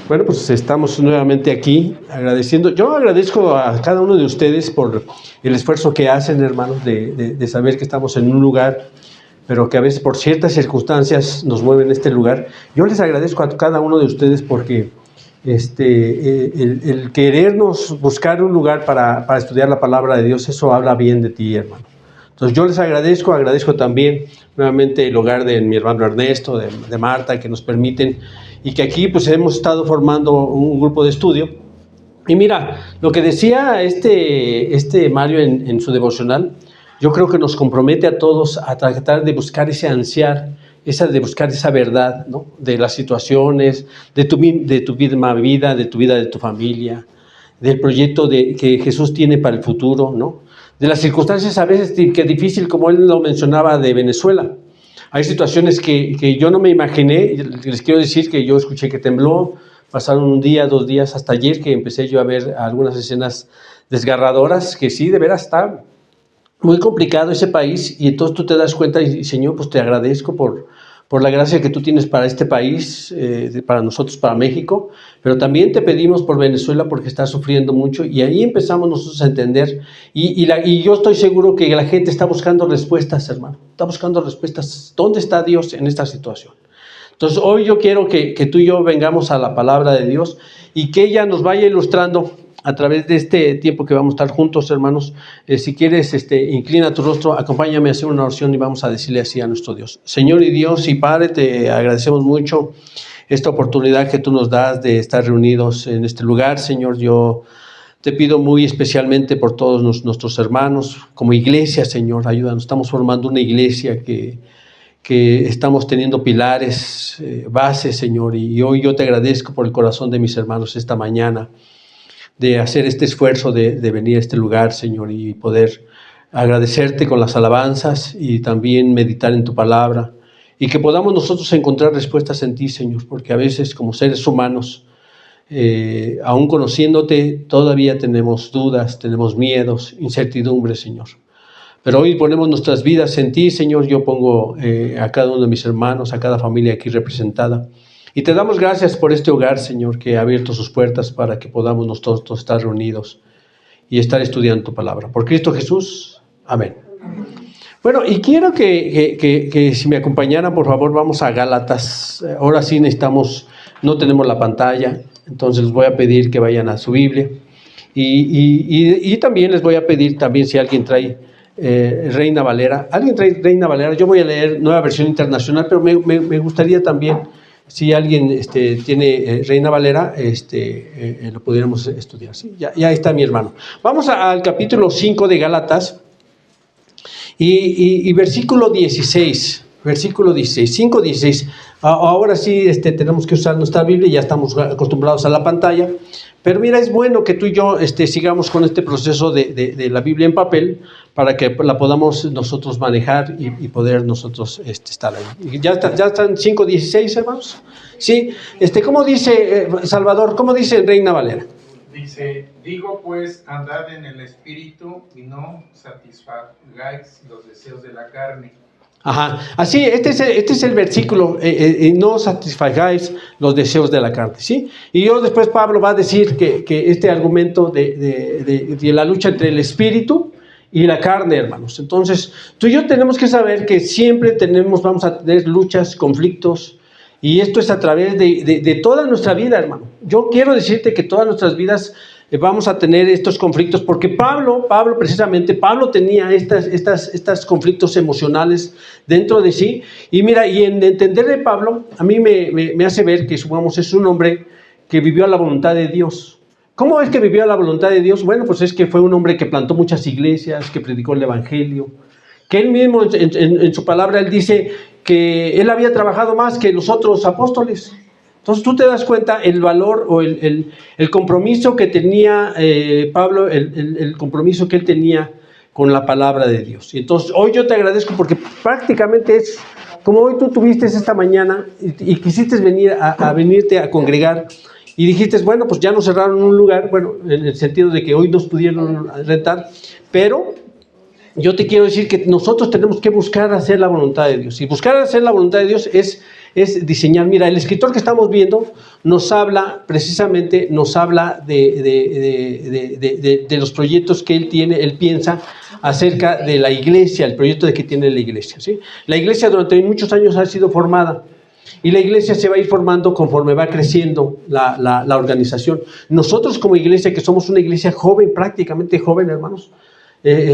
Bueno, pues estamos nuevamente aquí agradeciendo. Yo agradezco a cada uno de ustedes por el esfuerzo que hacen, hermanos, de saber que estamos en un lugar, pero que a veces por ciertas circunstancias nos mueven a este lugar. Yo les agradezco a cada uno de ustedes porque el querernos buscar un lugar para estudiar la palabra de Dios, eso habla bien de ti, hermano. Entonces yo les agradezco también nuevamente el hogar de mi hermano Ernesto, de Marta, que nos permiten, y que aquí pues hemos estado formando un grupo de estudio. Y mira, lo que decía Mario en su devocional, yo creo que nos compromete a todos a tratar de buscar ese ansiar, de buscar esa verdad, ¿no? De las situaciones, de tu misma vida, de tu vida, de tu familia, del proyecto que Jesús tiene para el futuro, ¿no? De las circunstancias a veces que difícil, como él lo mencionaba, de Venezuela. Hay situaciones que yo no me imaginé. Les quiero decir que yo escuché que tembló, pasaron un día, 2 días, hasta ayer que empecé yo a ver algunas escenas desgarradoras, que sí, de veras está muy complicado ese país, y entonces tú te das cuenta y Señor, pues te agradezco por la gracia que tú tienes para este país, para nosotros, para México, pero también te pedimos por Venezuela porque está sufriendo mucho, y ahí empezamos nosotros a entender, y yo estoy seguro que la gente está buscando respuestas, hermano, está buscando respuestas. ¿Dónde está Dios en esta situación? Entonces hoy yo quiero que tú y yo vengamos a la palabra de Dios y que ella nos vaya ilustrando a través de este tiempo que vamos a estar juntos, hermanos. Si quieres, inclina tu rostro, acompáñame a hacer una oración y vamos a decirle así a nuestro Dios. Señor y Dios y Padre, te agradecemos mucho esta oportunidad que tú nos das de estar reunidos en este lugar, Señor. Yo te pido muy especialmente por todos nuestros hermanos, como iglesia, Señor, ayúdanos. Estamos formando una iglesia que estamos teniendo pilares, bases, Señor, y hoy yo te agradezco por el corazón de mis hermanos esta mañana, de hacer este esfuerzo de venir a este lugar, Señor, y poder agradecerte con las alabanzas y también meditar en tu palabra, y que podamos nosotros encontrar respuestas en ti, Señor, porque a veces como seres humanos, aún conociéndote, todavía tenemos dudas, tenemos miedos, incertidumbres, Señor. Pero hoy ponemos nuestras vidas en ti, Señor. Yo pongo a cada uno de mis hermanos, a cada familia aquí representada. Y te damos gracias por este hogar, Señor, que ha abierto sus puertas para que podamos nosotros estar reunidos y estar estudiando tu palabra. Por Cristo Jesús. Amén. Bueno, y quiero que si me acompañaran, por favor, vamos a Gálatas. Ahora sí no tenemos la pantalla, entonces les voy a pedir que vayan a su Biblia. Y también les voy a pedir, también si alguien trae Reina Valera. ¿Alguien trae Reina Valera? Yo voy a leer Nueva Versión Internacional, pero me gustaría también, si alguien tiene Reina Valera, lo pudiéramos estudiar. ¿Sí? Ya está mi hermano. Vamos al capítulo 5 de Gálatas y versículo 16. Versículo 16, 5:16. Ahora sí tenemos que usar nuestra Biblia, ya estamos acostumbrados a la pantalla. Pero mira, es bueno que tú y yo sigamos con este proceso de la Biblia en papel para que la podamos nosotros manejar y poder nosotros estar ahí. ¿Ya están 5:16, hermanos? Sí. ¿Cómo dice Salvador? ¿Cómo dice Reina Valera? Dice, digo pues, andad en el Espíritu y no satisfagáis los deseos de la carne. Ajá, así, este es el versículo, no satisfagáis los deseos de la carne, ¿sí? Y yo después Pablo va a decir que este argumento de la lucha entre el espíritu y la carne, hermanos. Entonces, tú y yo tenemos que saber que siempre vamos a tener luchas, conflictos, y esto es a través de toda nuestra vida, hermano. Yo quiero decirte que todas nuestras vidas vamos a tener estos conflictos, porque Pablo tenía estos conflictos emocionales dentro de sí, y mira, y en entender de Pablo, a mí me hace ver que, supongamos, es un hombre que vivió a la voluntad de Dios. ¿Cómo es que vivió a la voluntad de Dios? Bueno, pues es que fue un hombre que plantó muchas iglesias, que predicó el evangelio, que él mismo en su palabra, él dice que él había trabajado más que los otros apóstoles. Entonces tú te das cuenta el valor o el compromiso que tenía Pablo, el compromiso que él tenía con la palabra de Dios. Y entonces hoy yo te agradezco porque prácticamente es como hoy tú tuviste esta mañana y quisiste venirte a congregar y dijiste, bueno, pues ya nos cerraron un lugar, bueno, en el sentido de que hoy nos pudieron rentar, pero yo te quiero decir que nosotros tenemos que buscar hacer la voluntad de Dios. Y buscar hacer la voluntad de Dios es es diseñar. Mira, el escritor que estamos viendo nos habla precisamente, de los proyectos que él tiene, él piensa acerca de la iglesia, el proyecto de que tiene la iglesia, ¿sí? La iglesia durante muchos años ha sido formada y la iglesia se va a ir formando conforme va creciendo la organización. Nosotros como iglesia, que somos una iglesia joven, prácticamente joven, hermanos,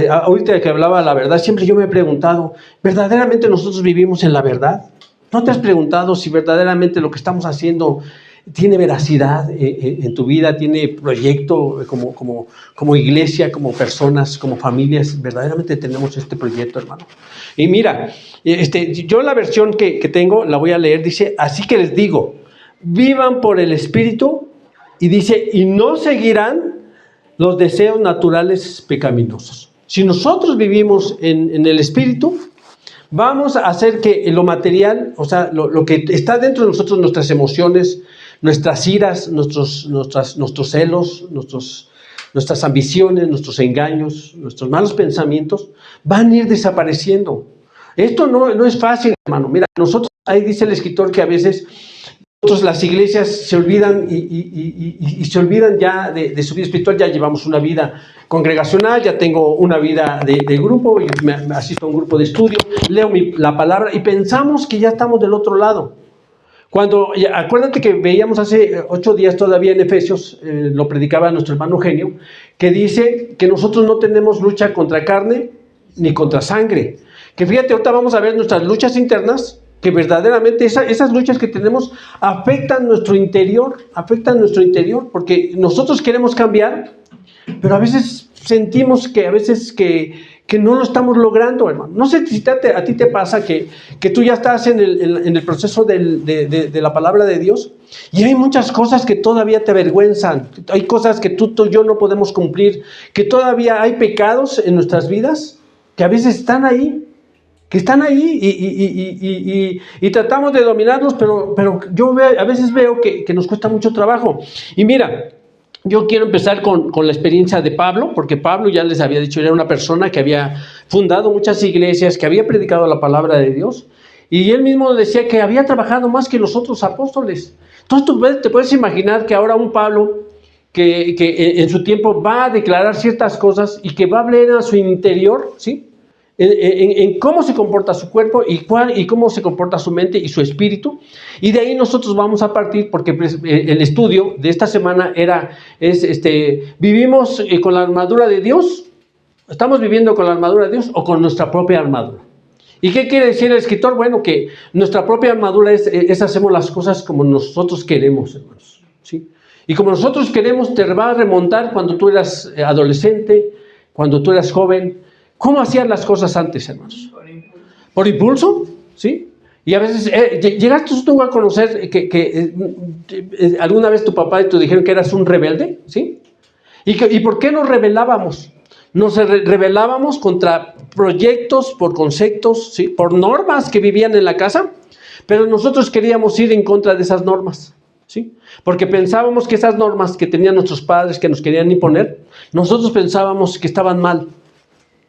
ahorita que hablaba la verdad, siempre yo me he preguntado, ¿verdaderamente nosotros vivimos en la verdad? ¿No te has preguntado si verdaderamente lo que estamos haciendo tiene veracidad en tu vida, tiene proyecto como iglesia, como personas, como familias? Verdaderamente tenemos este proyecto, hermano. Y mira, yo la versión que tengo, la voy a leer, dice, así que les digo, vivan por el Espíritu, y dice, y no seguirán los deseos naturales pecaminosos. Si nosotros vivimos en el Espíritu, vamos a hacer que lo material, o sea, lo que está dentro de nosotros, nuestras emociones, nuestras iras, nuestros celos, nuestras ambiciones, nuestros engaños, nuestros malos pensamientos, van a ir desapareciendo. Esto no es fácil, hermano. Mira, nosotros, ahí dice el escritor que a veces las iglesias se olvidan y se olvidan ya de su vida espiritual. Ya llevamos una vida congregacional, ya tengo una vida de grupo, me asisto a un grupo de estudio, leo la palabra y pensamos que ya estamos del otro lado. Acuérdate que veíamos hace 8 días todavía en Efesios, lo predicaba nuestro hermano Eugenio, que dice que nosotros no tenemos lucha contra carne ni contra sangre. Que fíjate, ahorita vamos a ver nuestras luchas internas, que verdaderamente esas luchas que tenemos afectan nuestro interior, porque nosotros queremos cambiar, pero a veces sentimos que no lo estamos logrando, hermano. No sé si a ti te pasa que tú ya estás en el proceso de la palabra de Dios y hay muchas cosas que todavía te avergüenzan, hay cosas que tú y yo no podemos cumplir, que todavía hay pecados en nuestras vidas que a veces están ahí, y tratamos de dominarlos, pero yo a veces veo que nos cuesta mucho trabajo. Y mira, yo quiero empezar con la experiencia de Pablo, porque Pablo, ya les había dicho, era una persona que había fundado muchas iglesias, que había predicado la palabra de Dios, y él mismo decía que había trabajado más que los otros apóstoles. Entonces tú te puedes imaginar que ahora un Pablo que en su tiempo va a declarar ciertas cosas y que va a hablar a su interior, ¿sí?, en cómo se comporta su cuerpo y cómo se comporta su mente y su espíritu, y de ahí nosotros vamos a partir, porque el estudio de esta semana ¿vivimos con la armadura de Dios? ¿Estamos viviendo con la armadura de Dios o con nuestra propia armadura? ¿Y qué quiere decir el escritor? Bueno, que nuestra propia armadura es hacemos las cosas como nosotros queremos, hermanos, ¿sí? Y como nosotros queremos, te va a remontar cuando tú eras adolescente, cuando tú eras joven. ¿Cómo hacían las cosas antes, hermanos? ¿Por impulso? ¿Sí? Y a veces, ¿llegaste tú a conocer que alguna vez tu papá y tú dijeron que eras un rebelde? ¿Sí? ¿Y por qué nos rebelábamos? Nos rebelábamos contra proyectos, por conceptos, ¿sí?, por normas que vivían en la casa, pero nosotros queríamos ir en contra de esas normas, ¿sí? Porque pensábamos que esas normas que tenían nuestros padres, que nos querían imponer, nosotros pensábamos que estaban mal.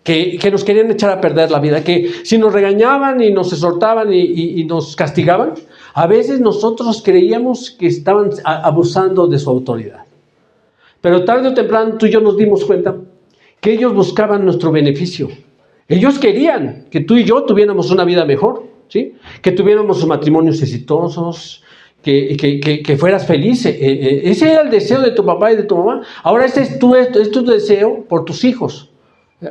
Que nos querían echar a perder la vida, que si nos regañaban y nos exhortaban y nos castigaban, a veces nosotros creíamos que estaban abusando de su autoridad. Pero tarde o temprano tú y yo nos dimos cuenta que ellos buscaban nuestro beneficio. Ellos querían que tú y yo tuviéramos una vida mejor, ¿sí?, que tuviéramos matrimonios exitosos, que fueras feliz. Ese era el deseo de tu papá y de tu mamá. Ahora ese es tu deseo por tus hijos.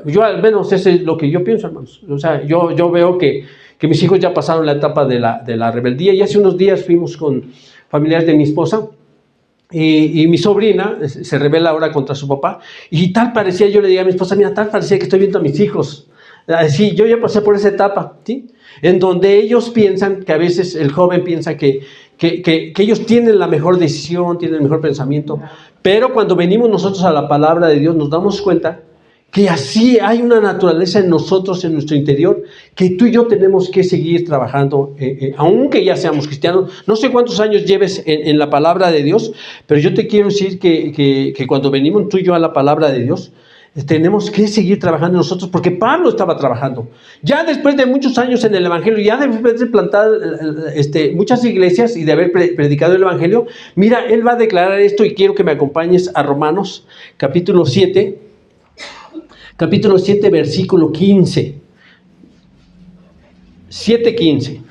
Yo al menos ese es lo que yo pienso, hermanos. O sea, yo veo que mis hijos ya pasaron la etapa de la rebeldía, y hace unos días fuimos con familiares de mi esposa y mi sobrina se rebela ahora contra su papá, y tal parecía, yo le digo a mi esposa, mira, tal parecía que estoy viendo a mis hijos. Sí, yo ya pasé por esa etapa, ¿sí?, en donde ellos piensan, que a veces el joven piensa que ellos tienen la mejor decisión, tienen el mejor pensamiento, pero cuando venimos nosotros a la palabra de Dios nos damos cuenta que así hay una naturaleza en nosotros, en nuestro interior, que tú y yo tenemos que seguir trabajando, aunque ya seamos cristianos. No sé cuántos años lleves en la palabra de Dios, pero yo te quiero decir que cuando venimos tú y yo a la palabra de Dios, tenemos que seguir trabajando nosotros, porque Pablo estaba trabajando. Ya después de muchos años en el Evangelio, ya después de plantar muchas iglesias y de haber predicado el Evangelio, mira, él va a declarar esto y quiero que me acompañes a Romanos, capítulo 7, versículo 15. 7:15.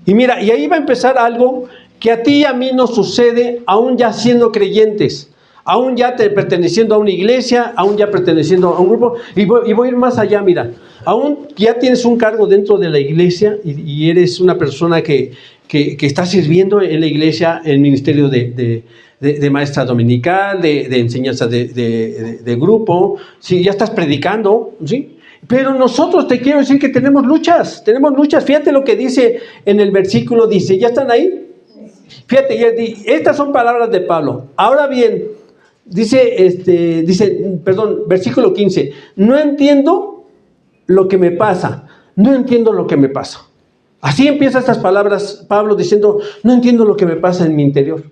Y mira, y ahí va a empezar algo que a ti y a mí nos sucede aún ya siendo creyentes, aún ya perteneciendo a una iglesia, aún ya perteneciendo a un grupo, y voy a ir más allá, mira, aún ya tienes un cargo dentro de la iglesia y eres una persona que está sirviendo en la iglesia, en el ministerio de maestra dominical, de enseñanza de grupo, ¿sí? Ya estás predicando, ¿sí? Pero nosotros te quiero decir que tenemos luchas, fíjate lo que dice en el versículo, dice, ¿ya están ahí? Fíjate, estas son palabras de Pablo. Ahora bien, dice, versículo 15, no entiendo lo que me pasa. Así empieza estas palabras Pablo diciendo, no entiendo lo que me pasa en mi interior.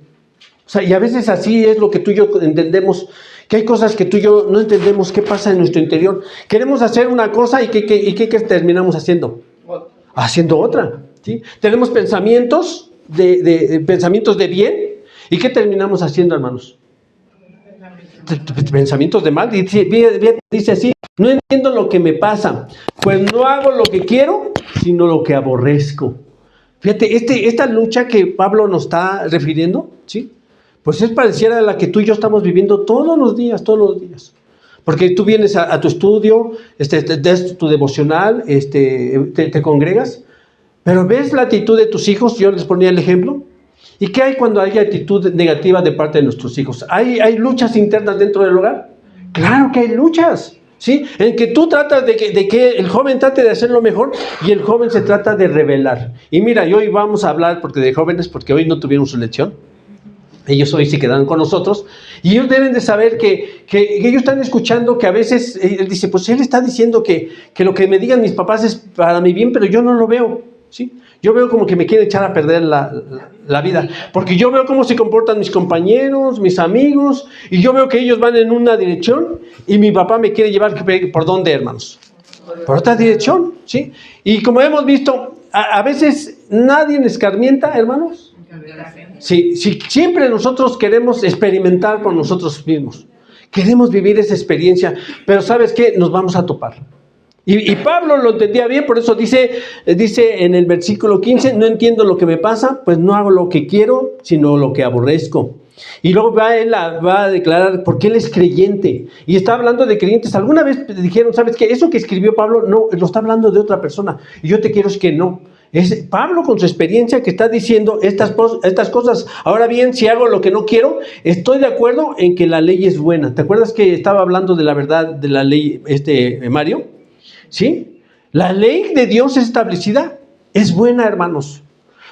O sea, y a veces así es lo que tú y yo entendemos, que hay cosas que tú y yo no entendemos qué pasa en nuestro interior. Queremos hacer una cosa y ¿qué terminamos haciendo? Haciendo otra, ¿sí? Tenemos pensamientos pensamientos de bien, ¿y qué terminamos haciendo, hermanos? Pensamientos de mal. Dice así, no entiendo lo que me pasa, pues no hago lo que quiero, sino lo que aborrezco. Fíjate, esta lucha que Pablo nos está refiriendo, ¿sí? Pues es pareciera a la que tú y yo estamos viviendo todos los días. Porque tú vienes a tu estudio, das tu devocional, te congregas, pero ves la actitud de tus hijos. Yo les ponía el ejemplo. ¿Y qué hay cuando hay actitud negativa de parte de nuestros hijos? ¿Hay luchas internas dentro del hogar? Claro que hay luchas, ¿sí? En que tú tratas de que el joven trate de hacer lo mejor y el joven se trata de rebelar. Y mira, y hoy vamos a hablar de jóvenes porque hoy no tuvieron su lección. Ellos hoy se quedaron con nosotros y ellos deben de saber que ellos están escuchando que a veces, él dice, pues él está diciendo que lo que me digan mis papás es para mi bien, pero yo no lo veo, ¿sí? Yo veo como que me quiere echar a perder la vida, porque yo veo cómo se comportan mis compañeros, mis amigos, y yo veo que ellos van en una dirección y mi papá me quiere llevar, ¿por dónde, hermanos? Por otra dirección, ¿sí? Y como hemos visto, a veces nadie escarmienta, hermanos. Sí, siempre nosotros queremos experimentar por nosotros mismos, queremos vivir esa experiencia, pero ¿sabes qué? Nos vamos a topar. Y Pablo lo entendía bien, por eso dice en el versículo 15, no entiendo lo que me pasa, pues no hago lo que quiero, sino lo que aborrezco. Y luego va a declarar porque él es creyente. Y está hablando de creyentes. Alguna vez dijeron, ¿sabes qué? Eso que escribió Pablo, no, lo está hablando de otra persona. Y yo te quiero es que no. Es Pablo con su experiencia que está diciendo estas cosas. Ahora bien, si hago lo que no quiero, estoy de acuerdo en que la ley es buena. ¿Te acuerdas que estaba hablando de la verdad de la ley, Mario? ¿Sí? La ley de Dios establecida es buena, hermanos.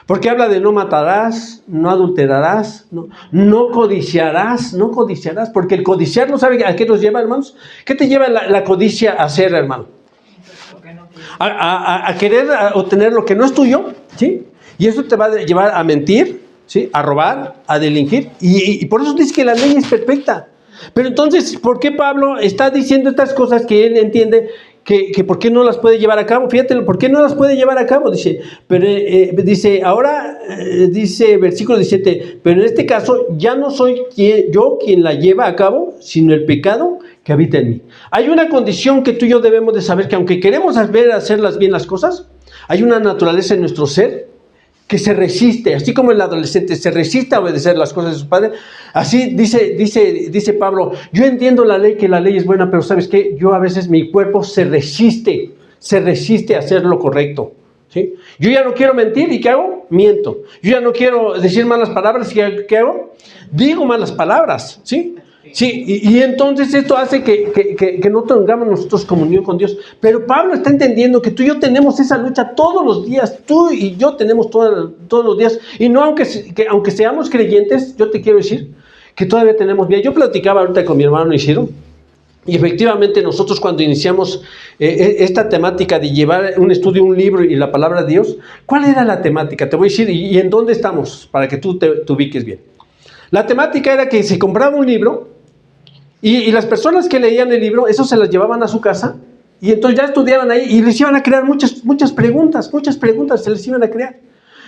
Porque habla de no matarás, no adulterarás, no codiciarás, porque el codiciar no sabe a qué nos lleva, hermanos. ¿Qué te lleva la codicia a hacer, hermano? A querer obtener lo que no es tuyo, ¿sí? Y eso te va a llevar a mentir, ¿sí? A robar, a delinquir, y por eso dice que la ley es perfecta. Pero entonces, ¿por qué Pablo está diciendo estas cosas que él entiende que por qué no las puede llevar a cabo? Fíjate, ¿por qué no las puede llevar a cabo? Dice, pero dice versículo 17, pero en este caso ya no soy yo quien la lleva a cabo, sino el pecado que habita en mí. Hay una condición que tú y yo debemos de saber, que aunque queremos hacerlas bien las cosas, hay una naturaleza en nuestro ser que se resiste, así como el adolescente se resiste a obedecer las cosas de su padre. Así dice Pablo, yo entiendo la ley, que la ley es buena, pero ¿sabes qué? Yo a veces mi cuerpo se resiste a hacer lo correcto, ¿sí? Yo ya no quiero mentir, ¿y qué hago? Miento. Yo ya no quiero decir malas palabras, ¿y qué hago? Digo malas palabras, ¿sí? Sí, y entonces esto hace que no tengamos nosotros comunión con Dios. Pero Pablo está entendiendo que tú y yo tenemos esa lucha todos los días. Tú y yo tenemos todos los días. Y no aunque seamos creyentes, yo te quiero decir que todavía tenemos vida. Yo platicaba ahorita con mi hermano Isidro. Y efectivamente nosotros cuando iniciamos esta temática de llevar un estudio, un libro y la palabra de Dios, ¿cuál era la temática? Te voy a decir, y en dónde estamos, para que tú te ubiques bien. La temática era que se compraba un libro Y las personas que leían el libro, eso se las llevaban a su casa y entonces ya estudiaban ahí y les iban a crear muchas preguntas se les iban a crear.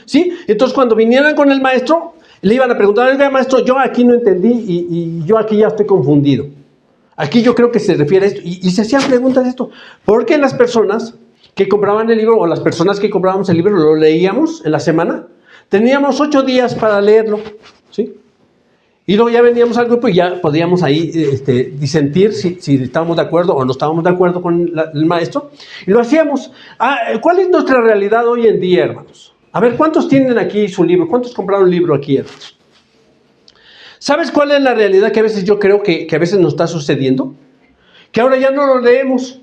¿Sí? Entonces cuando vinieran con el maestro, le iban a preguntar, oiga maestro, yo aquí no entendí y yo aquí ya estoy confundido. Aquí yo creo que se refiere a esto. Y se hacían preguntas de esto. Porque las personas que compraban el libro o las personas que comprábamos el libro, lo leíamos en la semana, teníamos 8 días para leerlo. ¿Sí? Y luego ya veníamos al grupo y ya podíamos ahí disentir si estábamos de acuerdo o no estábamos de acuerdo con el maestro. Y lo hacíamos. ¿Cuál es nuestra realidad hoy en día, hermanos? A ver, ¿cuántos tienen aquí su libro? ¿Cuántos compraron un libro aquí, hermanos? ¿Sabes cuál es la realidad que a veces yo creo que a veces nos está sucediendo? Que ahora ya no lo leemos.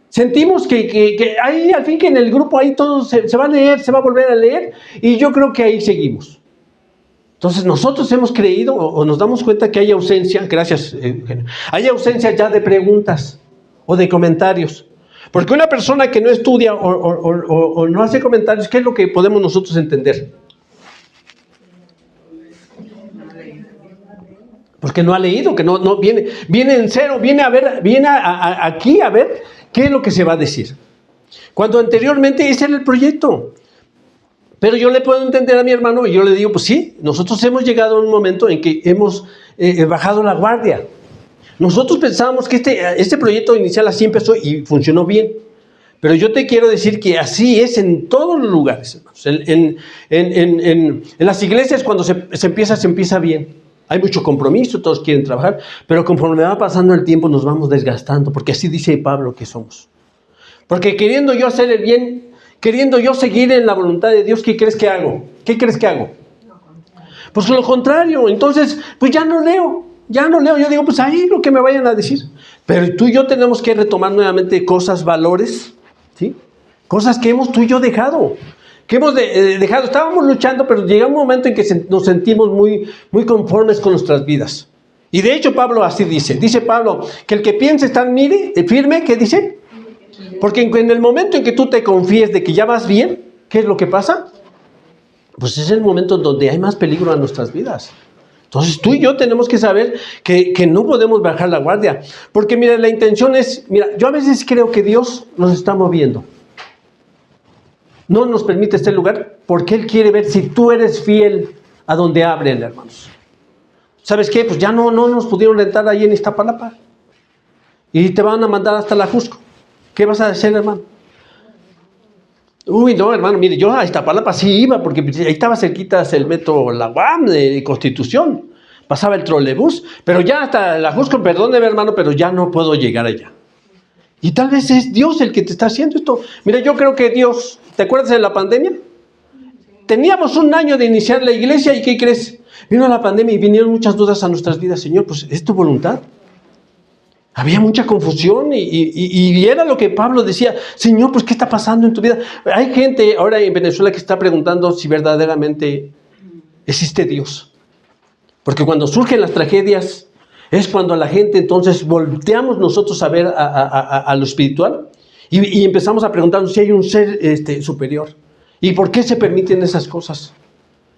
Sentimos que ahí al fin que en el grupo ahí todo se va a leer, se va a volver a leer y yo creo que ahí seguimos. Entonces nosotros hemos creído o nos damos cuenta que hay ausencia, gracias, hay ausencia ya de preguntas o de comentarios. Porque una persona que no estudia o no hace comentarios, ¿qué es lo que podemos nosotros entender? Porque no ha leído, que no viene en cero, viene aquí a ver qué es lo que se va a decir. Cuando anteriormente ese era el proyecto. Pero yo le puedo entender a mi hermano y yo le digo, pues sí, nosotros hemos llegado a un momento en que hemos bajado la guardia. Nosotros pensábamos que este proyecto inicial así empezó y funcionó bien. Pero yo te quiero decir que así es en todos los lugares, hermanos. En las iglesias cuando se empieza bien. Hay mucho compromiso, todos quieren trabajar, pero conforme va pasando el tiempo nos vamos desgastando, porque así dice Pablo que somos. Porque queriendo yo hacer el bien, queriendo yo seguir en la voluntad de Dios, ¿qué crees que hago? ¿Qué crees que hago? Pues lo contrario, entonces, pues ya no leo, yo digo, pues ahí lo que me vayan a decir. Pero tú y yo tenemos que retomar nuevamente cosas, valores, ¿sí? Cosas que tú y yo dejado, dejado, estábamos luchando, pero llega un momento en que nos sentimos muy, muy conformes con nuestras vidas. Y de hecho Pablo así dice Pablo, que el que piense estar firme, ¿qué dice? Porque en el momento en que tú te confíes de que ya vas bien, ¿qué es lo que pasa? Pues es el momento en donde hay más peligro en nuestras vidas. Entonces tú y yo tenemos que saber que no podemos bajar la guardia. Porque mira, la intención es, yo a veces creo que Dios nos está moviendo. No nos permite este lugar porque Él quiere ver si tú eres fiel a donde abren, hermanos. ¿Sabes qué? Pues ya no nos pudieron rentar ahí en Iztapalapa. Y te van a mandar hasta la Jusco. ¿Qué vas a hacer, hermano? Uy, no, hermano, mire, yo a Iztapalapa sí iba, porque ahí estaba cerquita el metro La UAM de Constitución. Pasaba el trolebús, pero ya hasta la Jusco, perdóneme, hermano, pero ya no puedo llegar allá. Y tal vez es Dios el que te está haciendo esto. Mira, yo creo que Dios, ¿te acuerdas de la pandemia? Teníamos 1 año de iniciar la iglesia y ¿qué crees? Vino la pandemia y vinieron muchas dudas a nuestras vidas. Señor, pues es tu voluntad. Había mucha confusión y era lo que Pablo decía, Señor, pues ¿qué está pasando en tu vida? Hay gente ahora en Venezuela que está preguntando si verdaderamente existe Dios. Porque cuando surgen las tragedias es cuando la gente entonces volteamos nosotros a ver a lo espiritual y empezamos a preguntarnos si hay un ser superior. ¿Y por qué se permiten esas cosas?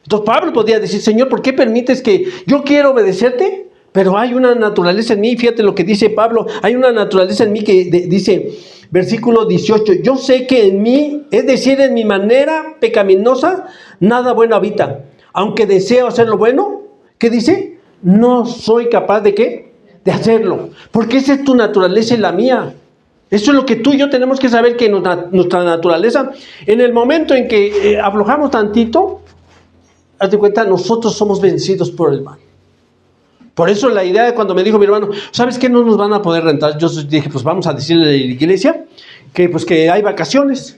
Entonces Pablo podía decir, Señor, ¿por qué permites que yo quiero obedecerte? Pero hay una naturaleza en mí, fíjate lo que dice Pablo, hay una naturaleza en mí que dice, versículo 18, yo sé que en mí, es decir, en mi manera pecaminosa, nada bueno habita. Aunque deseo hacer lo bueno, ¿qué dice? No soy capaz de ¿qué? De hacerlo. Porque esa es tu naturaleza y la mía. Eso es lo que tú y yo tenemos que saber, que nuestra naturaleza, en el momento en que aflojamos tantito, haz de cuenta, nosotros somos vencidos por el mal. Por eso la idea de cuando me dijo mi hermano, ¿sabes qué? No nos van a poder rentar. Yo dije, pues vamos a decirle a la iglesia que hay vacaciones.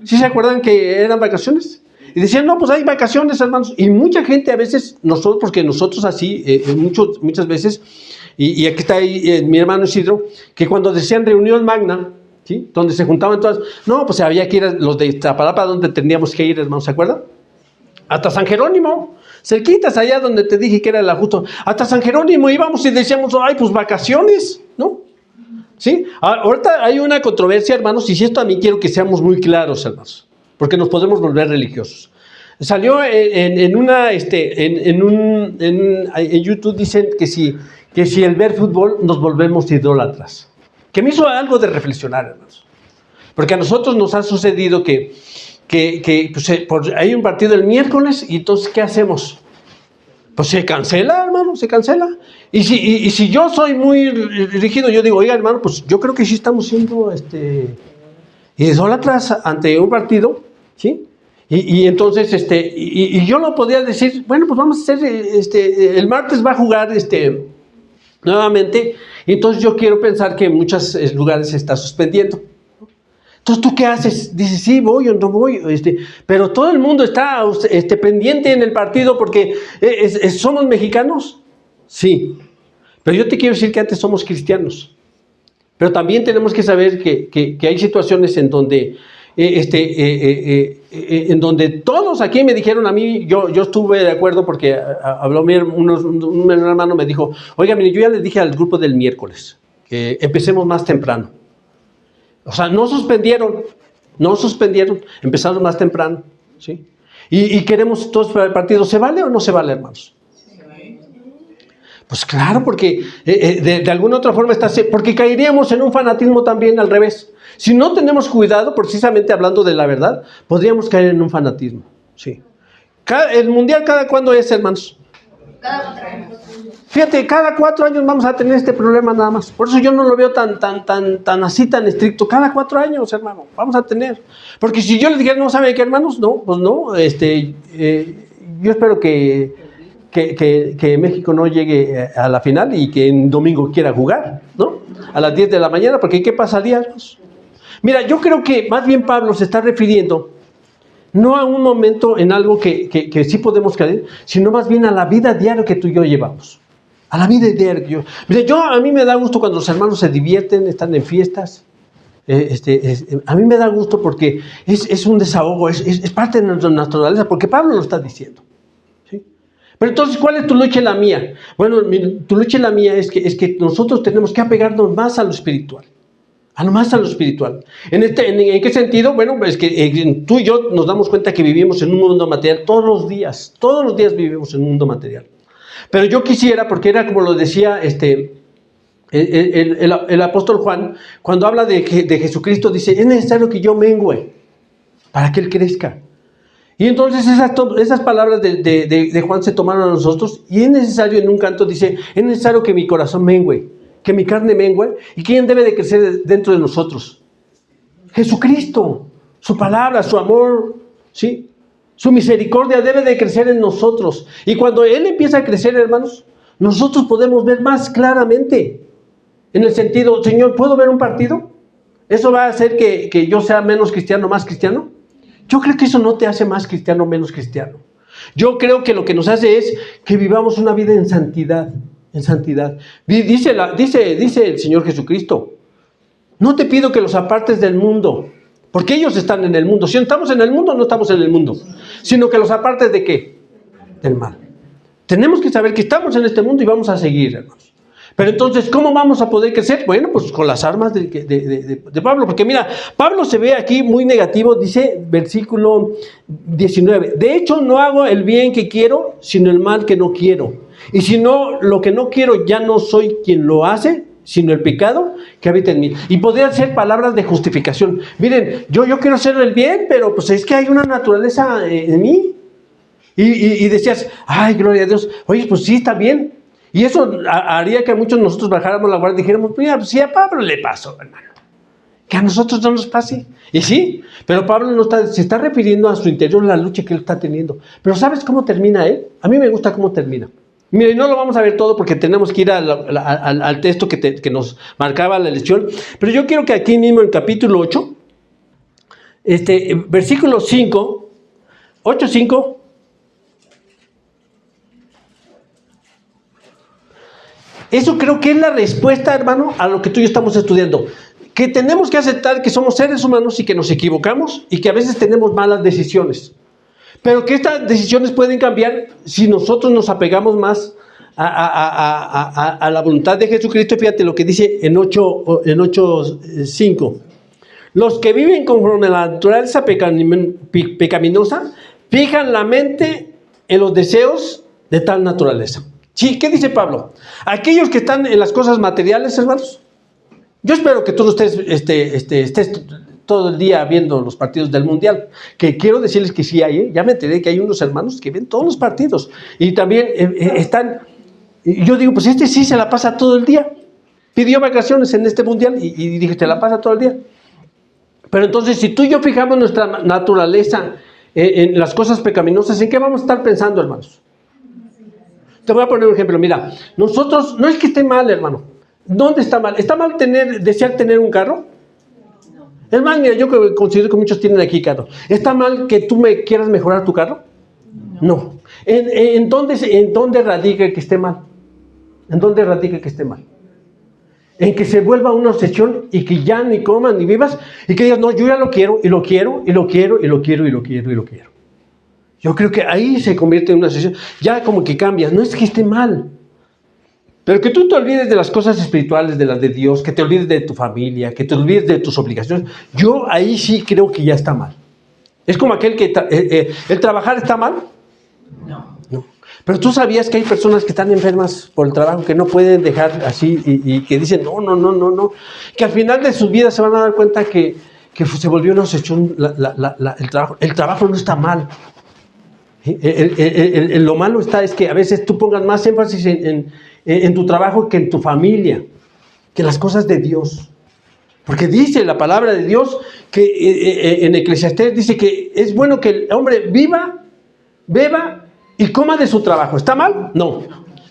¿Sí se acuerdan que eran vacaciones? Y decían, no, pues hay vacaciones, hermanos. Y mucha gente a veces, porque nosotros así, muchas veces, y aquí está mi hermano Isidro, que cuando decían reunión magna, ¿sí? Donde se juntaban todas, no, pues había que ir a los de Iztapalapa, donde tendríamos que ir, hermanos, ¿se acuerdan? Hasta San Jerónimo, cerquitas allá donde te dije que era el Justo, hasta San Jerónimo íbamos y decíamos, ay, pues vacaciones, ¿no? ¿Sí? Ahorita hay una controversia, hermanos, y si esto a mí quiero que seamos muy claros, hermanos, porque nos podemos volver religiosos. Salió en YouTube, dicen que que si el ver fútbol nos volvemos idólatras. Que me hizo algo de reflexionar, hermanos. Porque a nosotros nos ha sucedido que pues, hay un partido el miércoles y entonces, ¿qué hacemos? Pues se cancela, hermano, se cancela. Y si yo soy muy rígido, yo digo, oiga, hermano, pues yo creo que sí estamos siendo idólatras ante un partido, ¿sí? Y entonces, y yo lo podía decir, bueno, pues vamos a hacer, el martes va a jugar, nuevamente, y entonces yo quiero pensar que en muchos lugares se está suspendiendo. Entonces, ¿tú qué haces? Dices, sí, voy o no voy, pero todo el mundo está pendiente en el partido porque somos mexicanos, sí, pero yo te quiero decir que antes somos cristianos, pero también tenemos que saber que hay situaciones en donde, en donde todos aquí me dijeron a mí, yo estuve de acuerdo porque habló un hermano me dijo, oiga, mire, yo ya les dije al grupo del miércoles que empecemos más temprano. O sea, no suspendieron, empezaron más temprano, ¿sí? Y queremos todos para el partido, ¿se vale o no se vale, hermanos? Pues claro, porque de alguna otra forma porque caeríamos en un fanatismo también al revés. Si no tenemos cuidado, precisamente hablando de la verdad, podríamos caer en un fanatismo, ¿sí? ¿El mundial cada cuándo es, hermanos? Cada 4 años. Fíjate, cada 4 años vamos a tener este problema nada más. Por eso yo no lo veo tan así, tan estricto. Cada 4 años, hermano, vamos a tener. Porque si yo les dijera, no, ¿saben qué, hermanos? No, pues no. Yo espero que México no llegue a la final y que en domingo quiera jugar, ¿no? A las 10 de la mañana, porque ¿qué pasaría, hermanos? Mira, yo creo que más bien Pablo se está refiriendo no a un momento en algo que sí podemos caer, sino más bien a la vida diaria que tú y yo llevamos. A la vida diaria. Mira, a mí me da gusto cuando los hermanos se divierten, están en fiestas. A mí me da gusto porque es un desahogo, es parte de nuestra naturaleza, porque Pablo lo está diciendo. ¿Sí? Pero entonces, ¿cuál es tu lucha y la mía? Bueno, tu lucha y la mía es que nosotros tenemos que apegarnos más a lo espiritual. Más a lo espiritual. ¿En qué sentido? Bueno, es que tú y yo nos damos cuenta que vivimos en un mundo material todos los días vivimos en un mundo material. Pero yo quisiera, porque era como lo decía el apóstol Juan, cuando habla de Jesucristo, dice, es necesario que yo mengüe para que Él crezca. Y entonces esas palabras de Juan se tomaron a nosotros, y es necesario, en un canto dice, es necesario que mi corazón mengüe, que mi carne mengüe. ¿Y quién debe de crecer dentro de nosotros? Jesucristo, su palabra, su amor, ¿sí? Su misericordia debe de crecer en nosotros. Y cuando Él empieza a crecer, hermanos, nosotros podemos ver más claramente. En el sentido, Señor, ¿puedo ver un partido? ¿Eso va a hacer que yo sea menos cristiano, más cristiano? Yo creo que eso no te hace más cristiano, menos cristiano. Yo creo que lo que nos hace es que vivamos una vida en santidad. En santidad. Dice el Señor Jesucristo, no te pido que los apartes del mundo, porque ellos están en el mundo. Si estamos en el mundo, no estamos en el mundo, sino que los apartes ¿de qué? Del mal. Tenemos que saber que estamos en este mundo y vamos a seguir, hermanos. Pero entonces, ¿cómo vamos a poder crecer? Bueno, pues con las armas de Pablo, porque mira, Pablo se ve aquí muy negativo, dice versículo 19, de hecho no hago el bien que quiero, sino el mal que no quiero. Y si no, lo que no quiero, ya no soy quien lo hace, sino el pecado que habita en mí. Y podrían ser palabras de justificación. Miren, yo quiero hacer el bien, pero pues es que hay una naturaleza en mí. Y decías, ay, gloria a Dios, oye, pues sí, está bien. Y eso haría que a muchos de nosotros bajáramos la guardia y dijéramos, mira, pues sí, a Pablo le pasó, hermano. Que a nosotros no nos pase. Y sí, pero Pablo se está refiriendo a su interior, la lucha que él está teniendo. Pero ¿sabes cómo termina él? A mí me gusta cómo termina. Mira, y no lo vamos a ver todo porque tenemos que ir al texto que nos marcaba la lección. Pero yo quiero que aquí mismo en capítulo 8, versículo 5, 8:5. Eso creo que es la respuesta, hermano, a lo que tú y yo estamos estudiando. Que tenemos que aceptar que somos seres humanos y que nos equivocamos y que a veces tenemos malas decisiones. Pero que estas decisiones pueden cambiar si nosotros nos apegamos más a la voluntad de Jesucristo. Fíjate lo que dice en 8:5. Los que viven conforme a la naturaleza pecaminosa fijan la mente en los deseos de tal naturaleza. Sí, ¿qué dice Pablo? Aquellos que están en las cosas materiales, hermanos. Yo espero que tú no estés todo el día viendo los partidos del Mundial, que quiero decirles que sí hay, ya me enteré que hay unos hermanos que ven todos los partidos y también están, y yo digo, pues este sí se la pasa todo el día, pidió vacaciones en este Mundial y dije, te la pasa todo el día. Pero entonces, si tú y yo fijamos nuestra naturaleza en las cosas pecaminosas, ¿en qué vamos a estar pensando, hermanos? Te voy a poner un ejemplo, mira, nosotros, no es que esté mal, hermano, ¿dónde está mal? ¿Está mal desear tener un carro? Es mal, mira, yo considero que muchos tienen aquí carro. ¿Está mal que tú me quieras mejorar tu carro? No. ¿En dónde radica que esté mal? ¿En dónde radica que esté mal? En que se vuelva una obsesión y que ya ni comas ni vivas y que digas, no, yo ya lo quiero, y lo quiero, y lo quiero, y lo quiero, y lo quiero, y lo quiero. Yo creo que ahí se convierte en una obsesión. Ya como que cambias, no es que esté mal. Pero que tú te olvides de las cosas espirituales, de las de Dios, que te olvides de tu familia, que te olvides de tus obligaciones. Yo ahí sí creo que ya está mal. Es como aquel que el trabajar está mal. No. Pero tú sabías que hay personas que están enfermas por el trabajo, que no pueden dejar así y que dicen no. Que al final de sus vidas se van a dar cuenta que se volvió una obsesión el trabajo. El trabajo no está mal. Lo malo es que a veces tú pongas más énfasis en tu trabajo que en tu familia, que en las cosas de Dios. Porque dice la palabra de Dios que en Eclesiastés dice que es bueno que el hombre viva, beba y coma de su trabajo. ¿Está mal? No.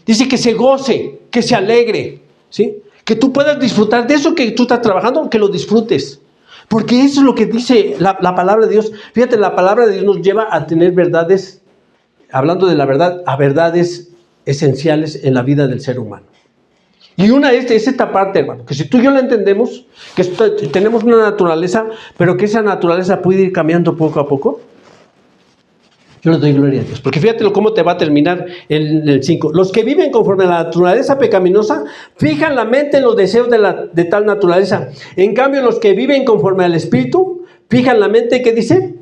Dice que se goce, que se alegre, ¿sí? Que tú puedas disfrutar de eso que tú estás trabajando, que lo disfrutes. Porque eso es lo que dice la palabra de Dios. Fíjate, la palabra de Dios nos lleva a tener verdades, hablando de la verdad, a verdades esenciales en la vida del ser humano. Y una es esta parte, hermano, que si tú y yo la entendemos, que tenemos una naturaleza, pero que esa naturaleza puede ir cambiando poco a poco, yo le doy gloria a Dios. Porque fíjate cómo te va a terminar el 5. Los que viven conforme a la naturaleza pecaminosa, fijan la mente en los deseos de tal naturaleza. En cambio, los que viven conforme al Espíritu, fijan la mente, ¿qué dice?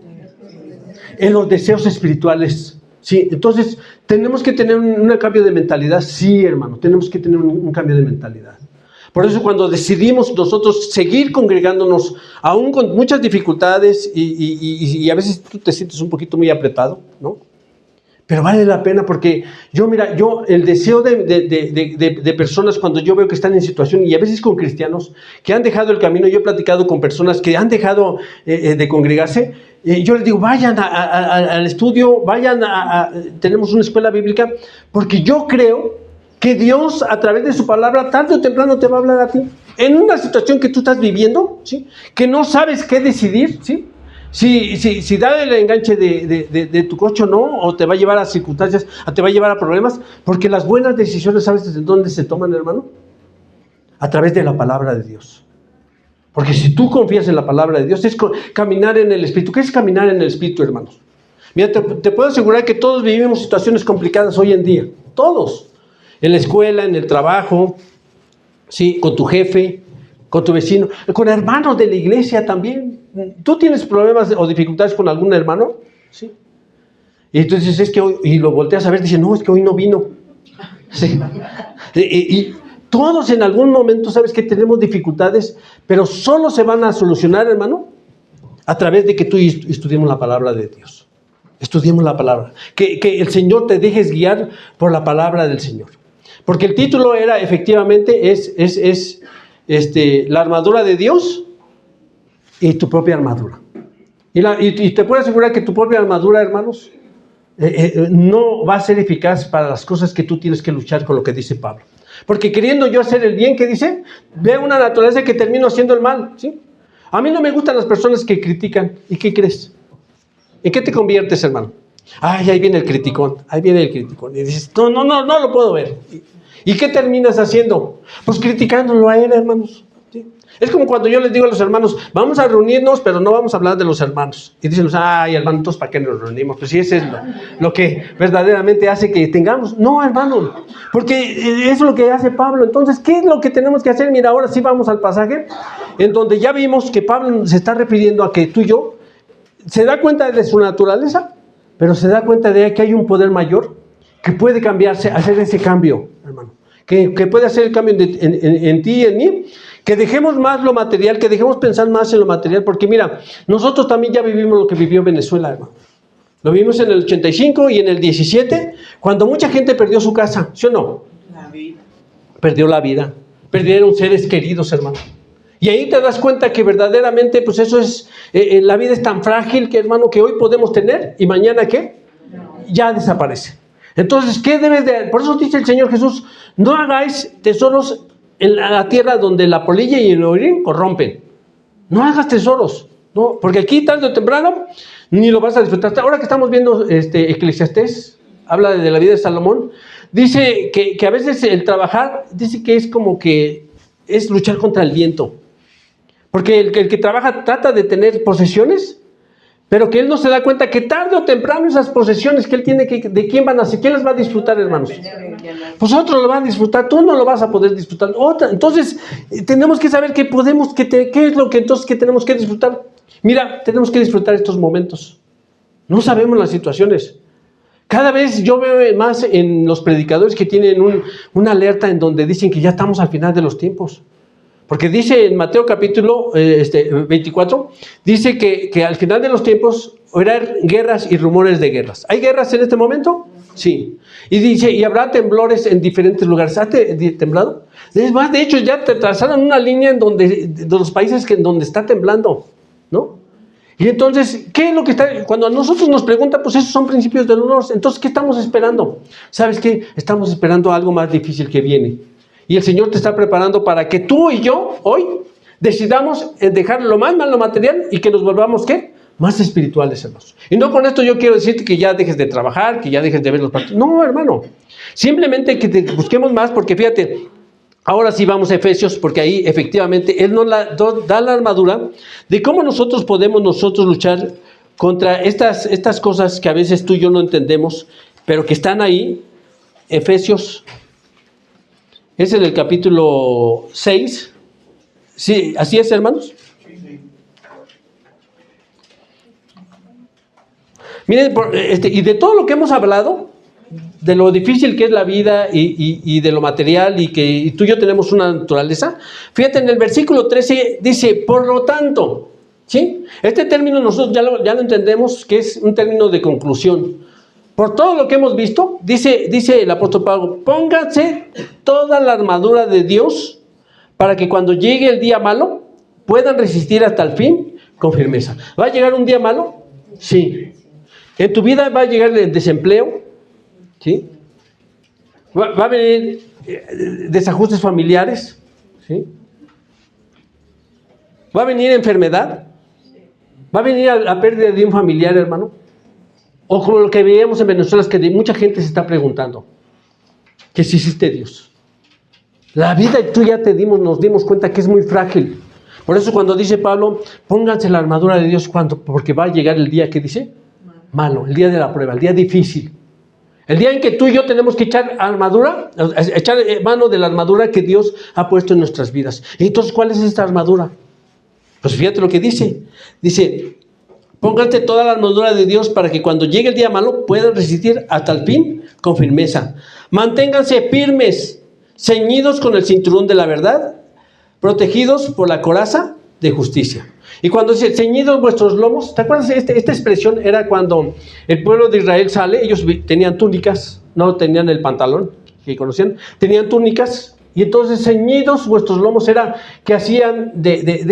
En los deseos espirituales. Sí, entonces tenemos que tener un cambio de mentalidad. Sí, hermano, tenemos que tener un cambio de mentalidad. Por eso cuando decidimos nosotros seguir congregándonos, aún con muchas dificultades y a veces tú te sientes un poquito muy apretado, ¿no? Pero vale la pena porque yo el deseo de personas cuando yo veo que están en situación, y a veces con cristianos que han dejado el camino, yo he platicado con personas que han dejado de congregarse, yo les digo, vayan al estudio, tenemos una escuela bíblica, porque yo creo que Dios a través de su palabra tarde o temprano te va a hablar a ti. En una situación que tú estás viviendo, ¿sí? Que no sabes qué decidir, ¿sí? Si da el enganche de tu coche o no, o te va a llevar a circunstancias, te va a llevar a problemas, porque las buenas decisiones, ¿sabes desde dónde se toman, hermano? A través de la palabra de Dios. Porque si tú confías en la palabra de Dios, es caminar en el Espíritu. ¿Qué es caminar en el Espíritu, hermanos? Mira, te puedo asegurar que todos vivimos situaciones complicadas hoy en día. Todos. En la escuela, en el trabajo, ¿sí? Con tu jefe, con tu vecino, con hermanos de la iglesia también. ¿Tú tienes problemas o dificultades con algún hermano? Sí. Y entonces es que hoy, y lo volteas a ver, dice, no, es que hoy no vino. Sí. Y todos en algún momento, sabes que tenemos dificultades, pero solo se van a solucionar, hermano, a través de que tú estudiemos la palabra de Dios. Estudiemos la palabra. Que el Señor te dejes guiar por la palabra del Señor. Porque el título era, efectivamente, es la armadura de Dios y tu propia armadura. Y te puedo asegurar que tu propia armadura, hermanos, no va a ser eficaz para las cosas que tú tienes que luchar con lo que dice Pablo. Porque queriendo yo hacer el bien, ¿qué dice? Veo una naturaleza que termino haciendo el mal, ¿sí? A mí no me gustan las personas que critican. ¿Y qué crees? ¿En qué te conviertes, hermano? Ay, ahí viene el criticón, Y dices, no lo puedo ver. ¿Y qué terminas haciendo? Pues criticándolo a él, hermanos. ¿Sí? Es como cuando yo les digo a los hermanos, vamos a reunirnos, pero no vamos a hablar de los hermanos. Y dicen, ay, hermano, entonces ¿para qué nos reunimos? Pues sí, ese es lo que verdaderamente hace que tengamos. No, hermano, porque eso es lo que hace Pablo. Entonces, ¿qué es lo que tenemos que hacer? Mira, ahora sí vamos al pasaje, en donde ya vimos que Pablo se está refiriendo a que tú y yo, se da cuenta de su naturaleza, pero se da cuenta de que hay un poder mayor que puede cambiarse, hacer ese cambio, hermano. Que puede hacer el cambio en ti y en mí. Que dejemos más lo material, que dejemos pensar más en lo material, porque mira, nosotros también ya vivimos lo que vivió Venezuela, hermano. Lo vimos en el 85 y en el 17, cuando mucha gente perdió su casa, ¿sí o no? La vida. Perdió la vida, perdieron seres queridos, hermano. Y ahí te das cuenta que verdaderamente, pues eso es, la vida es tan frágil que, hermano, que hoy podemos tener y mañana, ¿qué? Ya desaparece. Entonces, ¿qué debes de...? Por eso dice el Señor Jesús, no hagáis tesoros en la tierra donde la polilla y el orín corrompen. No hagas tesoros, ¿no? Porque aquí tarde o temprano ni lo vas a disfrutar. Ahora que estamos viendo Eclesiastés, habla de la vida de Salomón, dice que a veces el trabajar, dice que es como que es luchar contra el viento. Porque el que trabaja trata de tener posesiones, pero que él no se da cuenta que tarde o temprano esas posesiones que él tiene, ¿de quién van a ser? ¿Quién las va a disfrutar, hermanos? Pues otro lo va a disfrutar, tú no lo vas a poder disfrutar. Entonces, tenemos que saber que podemos, qué es lo que entonces que tenemos que disfrutar. Mira, tenemos que disfrutar estos momentos. No sabemos las situaciones. Cada vez yo veo más en los predicadores que tienen una alerta en donde dicen que ya estamos al final de los tiempos. Porque dice en Mateo capítulo 24, dice que al final de los tiempos habrá guerras y rumores de guerras. ¿Hay guerras en este momento? Sí. Y dice, y habrá temblores en diferentes lugares. ¿Ha temblado? Es más, de hecho, ya te trazaron una línea en donde, de los países en donde está temblando, ¿no? Y entonces, ¿qué es lo que está? Cuando a nosotros nos preguntan, pues esos son principios del honor. Entonces, ¿qué estamos esperando? ¿Sabes qué? Estamos esperando algo más difícil que viene. Y el Señor te está preparando para que tú y yo, hoy, decidamos dejar lo más malo material y que nos volvamos, ¿qué? Más espirituales, hermanos. Y no con esto yo quiero decirte que ya dejes de trabajar, que ya dejes de ver los partidos. No, hermano. Simplemente que te busquemos más, porque fíjate, ahora sí vamos a Efesios, porque ahí efectivamente Él nos da la armadura de cómo nosotros podemos luchar contra estas cosas que a veces tú y yo no entendemos, pero que están ahí. Efesios, es en el capítulo 6. Sí, ¿así es, hermanos? Miren, y de todo lo que hemos hablado, de lo difícil que es la vida y de lo material y que tú y yo tenemos una naturaleza, fíjate en el versículo 13 dice, por lo tanto, ¿sí? Este término nosotros ya lo entendemos que es un término de conclusión. Por todo lo que hemos visto, dice el apóstol Pablo, pónganse toda la armadura de Dios para que cuando llegue el día malo puedan resistir hasta el fin con firmeza. ¿Va a llegar un día malo? Sí. En tu vida va a llegar el desempleo, ¿sí? Va a venir desajustes familiares, ¿sí? Va a venir enfermedad, va a venir la pérdida de un familiar, hermano. O como lo que veíamos en Venezuela, es que mucha gente se está preguntando que si existe Dios. La vida tú ya nos dimos cuenta que es muy frágil. Por eso cuando dice Pablo, pónganse la armadura de Dios, porque va a llegar el día que dice, malo, el día de la prueba, el día difícil. El día en que tú y yo tenemos que echar mano de la armadura que Dios ha puesto en nuestras vidas. Y entonces, ¿cuál es esta armadura? Pues fíjate lo que dice. Dice, pónganse toda la armadura de Dios para que cuando llegue el día malo puedan resistir hasta el fin con firmeza. Manténganse firmes, ceñidos con el cinturón de la verdad, protegidos por la coraza de justicia. Y cuando dice ceñidos vuestros lomos, ¿te acuerdas? Esta expresión era cuando el pueblo de Israel sale, ellos tenían túnicas, no tenían el pantalón que conocían, tenían túnicas, y entonces ceñidos vuestros lomos era que hacían de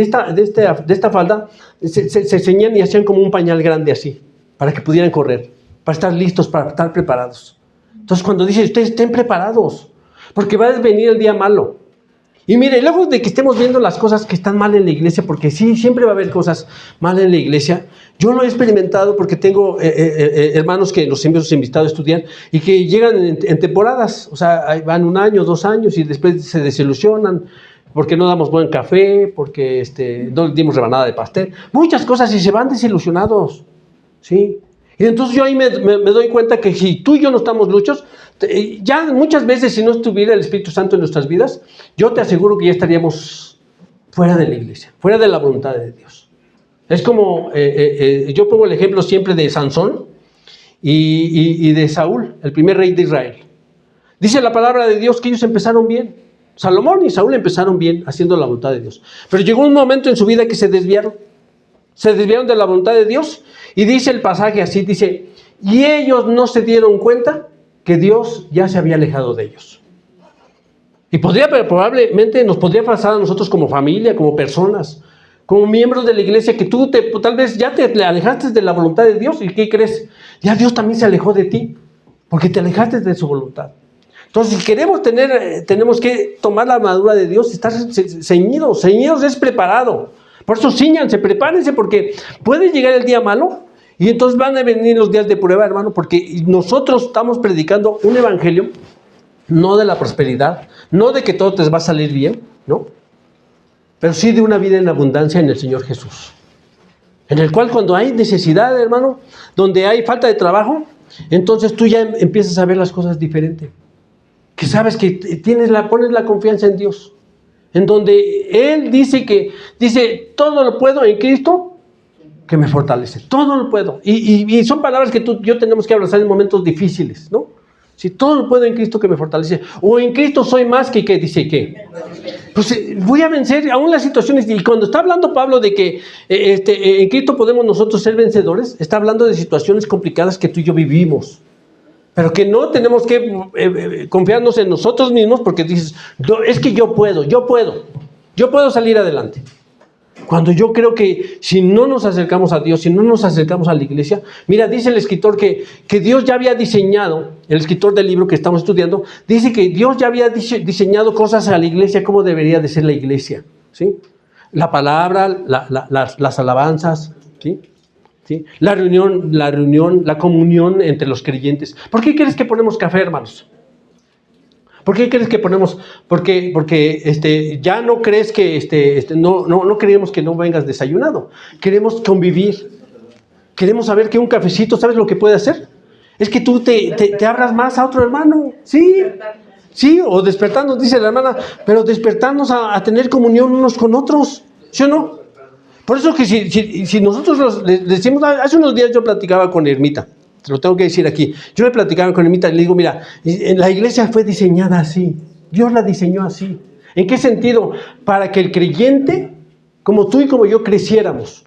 esta falda, se ceñían y hacían como un pañal grande así, para que pudieran correr, para estar listos, para estar preparados. Entonces cuando dice, ustedes estén preparados, porque va a venir el día malo. Y mire, luego de que estemos viendo las cosas que están mal en la iglesia, porque sí, siempre va a haber cosas mal en la iglesia, yo lo he experimentado porque tengo hermanos que los hemos invitado a estudiar y que llegan en temporadas, o sea, van 1 año, 2 años y después se desilusionan porque no damos buen café, porque no dimos rebanada de pastel, muchas cosas y se van desilusionados, ¿sí? Y entonces yo ahí me doy cuenta que si tú y yo no estamos luchos, ya muchas veces si no estuviera el Espíritu Santo en nuestras vidas, yo te aseguro que ya estaríamos fuera de la iglesia, fuera de la voluntad de Dios. Es como, yo pongo el ejemplo siempre de Sansón, y de Saúl, el primer rey de Israel. Dice la palabra de Dios que ellos empezaron bien. Salomón y Saúl empezaron bien haciendo la voluntad de Dios. Pero llegó un momento en su vida que se desviaron. Se desviaron de la voluntad de Dios. Y dice el pasaje así, dice, y ellos no se dieron cuenta que Dios ya se había alejado de ellos. Y probablemente nos podría pasar a nosotros como familia, como personas, como miembros de la iglesia, que tú tal vez ya te alejaste de la voluntad de Dios. ¿Y qué crees? Ya Dios también se alejó de ti, porque te alejaste de su voluntad. Entonces, si queremos tenemos que tomar la armadura de Dios y estar ceñidos. Ceñidos es preparado. Por eso ciñanse, prepárense, porque puede llegar el día malo y entonces van a venir los días de prueba, hermano, porque nosotros estamos predicando un evangelio, no de la prosperidad, no de que todo te va a salir bien, ¿no? Pero sí de una vida en abundancia en el Señor Jesús. En el cual cuando hay necesidad, hermano, donde hay falta de trabajo, entonces tú ya empiezas a ver las cosas diferente. Que sabes que pones la confianza en Dios. En donde Él dice todo lo puedo en Cristo que me fortalece. Todo lo puedo. Y son palabras que yo tenemos que abrazar en momentos difíciles, ¿no? Si todo lo puedo en Cristo que me fortalece. O en Cristo soy más que, ¿qué dice qué? Pues voy a vencer aún las situaciones. Y cuando está hablando Pablo de que en Cristo podemos nosotros ser vencedores, está hablando de situaciones complicadas que tú y yo vivimos. Pero que no tenemos que confiarnos en nosotros mismos porque dices, es que yo puedo salir adelante. Cuando yo creo que si no nos acercamos a Dios, si no nos acercamos a la iglesia, mira, dice el escritor que Dios ya había diseñado, el escritor del libro que estamos estudiando, dice que Dios ya había diseñado cosas a la iglesia, cómo debería de ser la iglesia, ¿sí? La palabra, las alabanzas, ¿sí? ¿Sí? La reunión, la comunión entre los creyentes. ¿Por qué crees que ponemos café, hermanos? ¿Por qué crees que ponemos? Porque ya no crees que no queremos que no vengas desayunado. Queremos convivir. Queremos saber que un cafecito, ¿sabes lo que puede hacer? Es que tú te abras más a otro hermano. Sí. Sí, o despertarnos, dice la hermana, pero despertarnos a tener comunión unos con otros. ¿Sí o no? Por eso que si nosotros les decimos, hace unos días yo platicaba con Ermita, te lo tengo que decir aquí, yo le platicaba con Ermita y le digo, mira, la iglesia fue diseñada así, Dios la diseñó así. ¿En qué sentido? Para que el creyente, como tú y como yo, creciéramos.